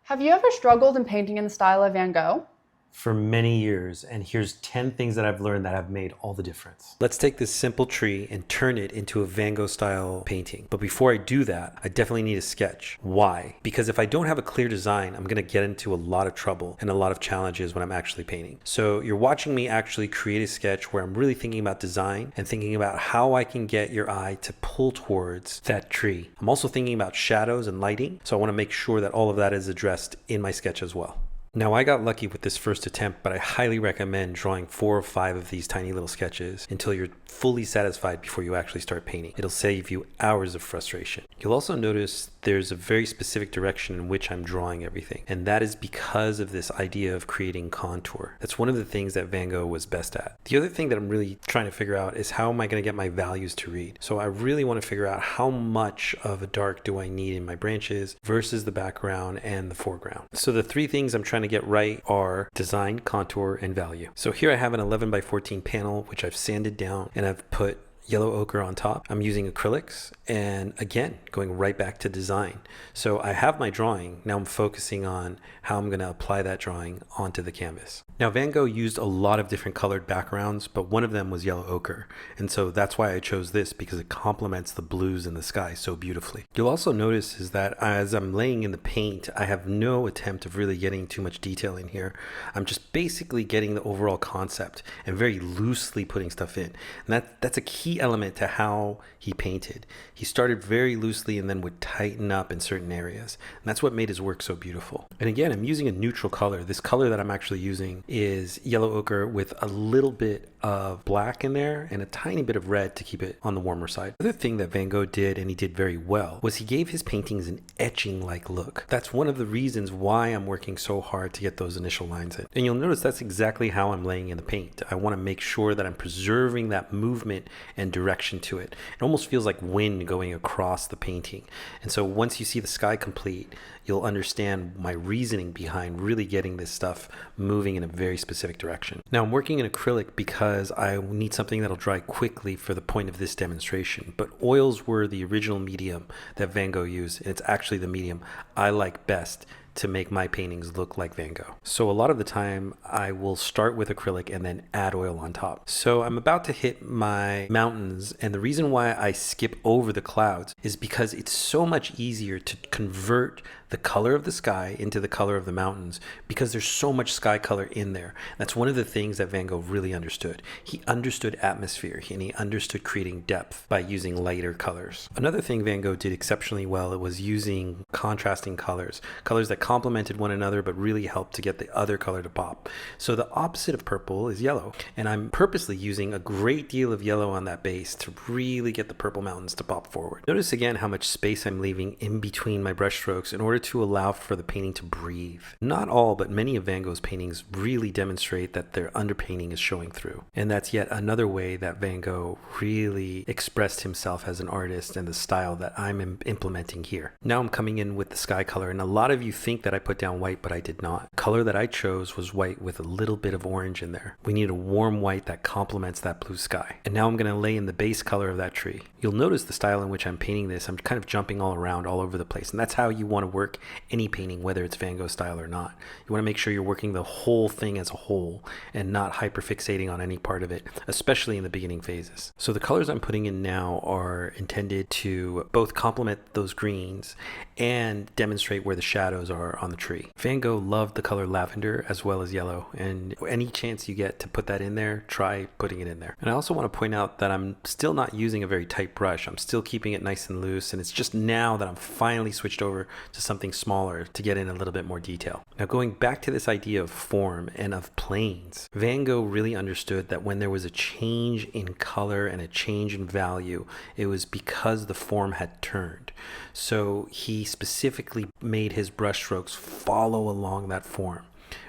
Have you ever struggled in painting in the style of Van Gogh? For many years, and here's 10 things that I've learned that have made all the difference. Let's take this simple tree and turn it into a Van Gogh style painting. But before I do that, I definitely need a sketch. Why? Because if I don't have a clear design, I'm gonna get into a lot of trouble and a lot of challenges when I'm actually painting. So you're watching me actually create a sketch where I'm really thinking about design and thinking about how I can get your eye to pull towards that tree. I'm also thinking about shadows and lighting, so I wanna make sure that all of that is addressed in my sketch as well. Now, I got lucky with this first attempt, but I highly recommend drawing 4 or 5 of these tiny little sketches until you're fully satisfied before you actually start painting. It'll save you hours of frustration. You'll also notice there's a very specific direction in which I'm drawing everything, and that is because of this idea of creating contour. That's one of the things that Van Gogh was best at. The other thing that I'm really trying to figure out is how am I going to get my values to read? So I really want to figure out how much of a dark do I need in my branches versus the background and the foreground. So the 3 things I'm trying to get right are design, contour, and value. So here I have an 11 by 14 panel, which I've sanded down and I've put yellow ochre on top. I'm using acrylics, and again, going right back to design. So I have my drawing. Now I'm focusing on how I'm going to apply that drawing onto the canvas. Now, Van Gogh used a lot of different colored backgrounds, but one of them was yellow ochre. And so that's why I chose this, because it complements the blues in the sky so beautifully. You'll also notice is that as I'm laying in the paint, I have no attempt of really getting too much detail in here. I'm just basically getting the overall concept and very loosely putting stuff in. And that's a key element to how he painted. He started very loosely and then would tighten up in certain areas. And that's what made his work so beautiful. And again, I'm using a neutral color. This color that I'm actually using is yellow ochre with a little bit of black in there and a tiny bit of red to keep it on the warmer side. The other thing that Van Gogh did, and he did very well, was he gave his paintings an etching-like look. That's one of the reasons why I'm working so hard to get those initial lines in. And you'll notice that's exactly how I'm laying in the paint. I want to make sure that I'm preserving that movement and direction to it. It almost feels like wind going across the painting. And so once you see the sky complete, you'll understand my reasoning behind really getting this stuff moving in a very specific direction. Now, I'm working in acrylic because I need something that'll dry quickly for the point of this demonstration, but oils were the original medium that Van Gogh used, and it's actually the medium I like best to make my paintings look like Van Gogh. So a lot of the time I will start with acrylic and then add oil on top. So I'm about to hit my mountains, and the reason why I skip over the clouds is because it's so much easier to convert the color of the sky into the color of the mountains because there's so much sky color in there. That's one of the things that Van Gogh really understood. He understood atmosphere and he understood creating depth by using lighter colors. Another thing Van Gogh did exceptionally well, it was using contrasting colors that complemented one another but really helped to get the other color to pop. So the opposite of purple is yellow, and I'm purposely using a great deal of yellow on that base to really get the purple mountains to pop forward. Notice again how much space I'm leaving in between my brush strokes in order to allow for the painting to breathe. Not all, but many of Van Gogh's paintings really demonstrate that their underpainting is showing through. And that's yet another way that Van Gogh really expressed himself as an artist and the style that I'm implementing here. Now I'm coming in with the sky color, and a lot of you think that I put down white, but I did not. The color that I chose was white with a little bit of orange in there. We need a warm white that complements that blue sky. And now I'm going to lay in the base color of that tree. You'll notice the style in which I'm painting this. I'm kind of jumping all around all over the place, and that's how you want to work any painting, whether it's Van Gogh style or not. You want to make sure you're working the whole thing as a whole and not hyperfixating on any part of it, especially in the beginning phases. So the colors I'm putting in now are intended to both complement those greens and demonstrate where the shadows are on the tree. Van Gogh loved the color lavender as well as yellow, and any chance you get to put that in there, try putting it in there. And I also want to point out that I'm still not using a very tight brush. I'm still keeping it nice and loose, and it's just now that I'm finally switched over to something smaller to get in a little bit more detail. Now, going back to this idea of form and of planes, Van Gogh really understood that when there was a change in color and a change in value, it was because the form had turned. So he specifically made his brushstrokes follow along that form,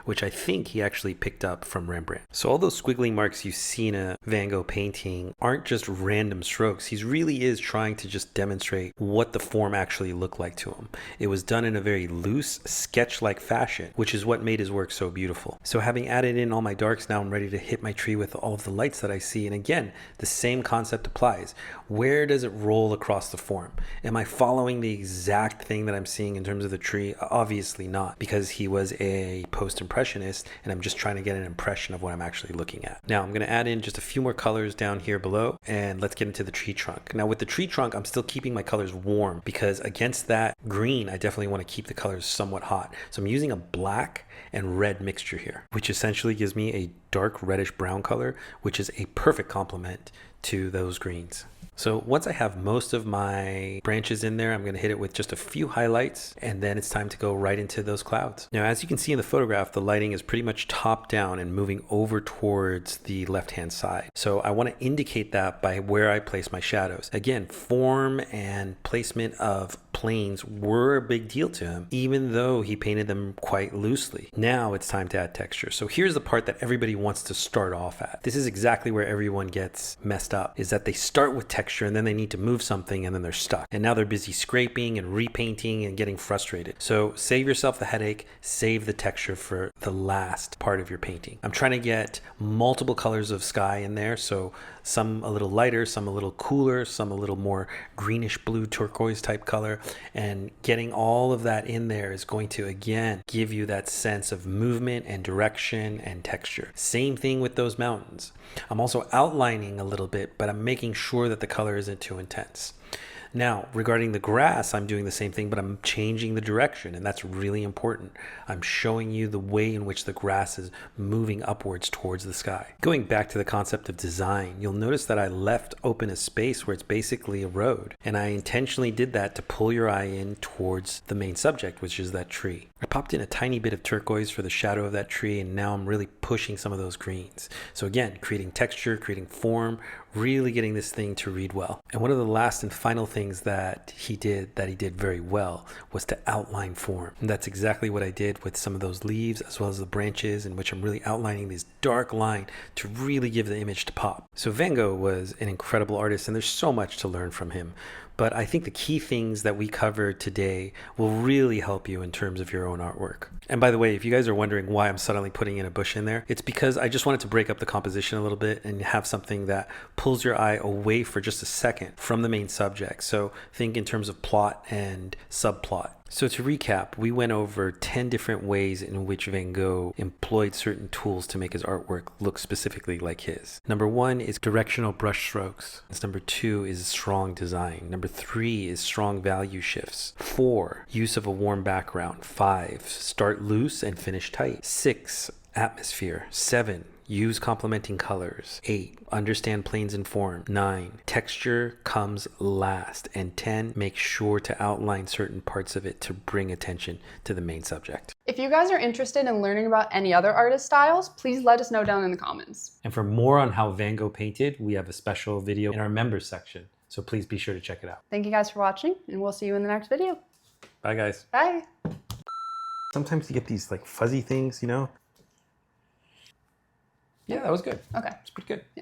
which I think he actually picked up from Rembrandt. So all those squiggly marks you see in a Van Gogh painting aren't just random strokes. He really is trying to just demonstrate what the form actually looked like to him. It was done in a very loose, sketch-like fashion, which is what made his work so beautiful. So having added in all my darks, now I'm ready to hit my tree with all of the lights that I see. And again, the same concept applies. Where does it roll across the form? Am I following the exact thing that I'm seeing in terms of the tree? Obviously not, because he was a post-impressionist and I'm just trying to get an impression of what I'm actually looking at. Now I'm going to add in just a few more colors down here below, and let's get into the tree trunk. Now with the tree trunk, I'm still keeping my colors warm because against that green, I definitely want to keep the colors somewhat hot. So I'm using a black and red mixture here, which essentially gives me a dark reddish brown color, which is a perfect complement to those greens. So once I have most of my branches in there, I'm going to hit it with just a few highlights, and then it's time to go right into those clouds. Now, as you can see in the photograph, the lighting is pretty much top down and moving over towards the left-hand side. So I want to indicate that by where I place my shadows. Again, form and placement of planes were a big deal to him, even though he painted them quite loosely. Now it's time to add texture. So here's the part that everybody wants to start off at. This is exactly where everyone gets messed up, is that they start with texture and then they need to move something and then they're stuck. And now they're busy scraping and repainting and getting frustrated. So save yourself the headache, save the texture for the last part of your painting. I'm trying to get multiple colors of sky in there. So some a little lighter, some a little cooler, some a little more greenish blue turquoise type color. And getting all of that in there is going to, again, give you that sense of movement and direction and texture. Same thing with those mountains. I'm also outlining a little bit, but I'm making sure that the color isn't too intense. Now, regarding the grass, I'm doing the same thing, but I'm changing the direction, and that's really important. I'm showing you the way in which the grass is moving upwards towards the sky. Going back to the concept of design, you'll notice that I left open a space where it's basically a road, and I intentionally did that to pull your eye in towards the main subject, which is that tree. I popped in a tiny bit of turquoise for the shadow of that tree, and now I'm really pushing some of those greens. So again, creating texture, creating form, really getting this thing to read well. And one of the last and final things that he did very well was to outline form. And that's exactly what I did with some of those leaves as well as the branches, in which I'm really outlining this dark line to really give the image to pop. So Van Gogh was an incredible artist, and there's so much to learn from him. But I think the key things that we covered today will really help you in terms of your own artwork. And by the way, if you guys are wondering why I'm suddenly putting in a bush in there, it's because I just wanted to break up the composition a little bit and have something that pulls your eye away for just a second from the main subject. So think in terms of plot and subplot. So to recap, we went over 10 different ways in which Van Gogh employed certain tools to make his artwork look specifically like his. Number 1 is directional brush strokes. Number 2 is strong design. Number 3 is strong value shifts. 4, use of a warm background. 5, start loose and finish tight. 6, atmosphere. 7, use complementing colors. 8, understand planes and form. 9, texture comes last. And 10, make sure to outline certain parts of it to bring attention to the main subject. If you guys are interested in learning about any other artist styles, please let us know down in the comments. And for more on how Van Gogh painted, we have a special video in our members section. So please be sure to check it out. Thank you guys for watching, and we'll see you in the next video. Bye, guys. Bye. Sometimes you get these like fuzzy things, you know? Yeah, that was good. Okay. It's pretty good.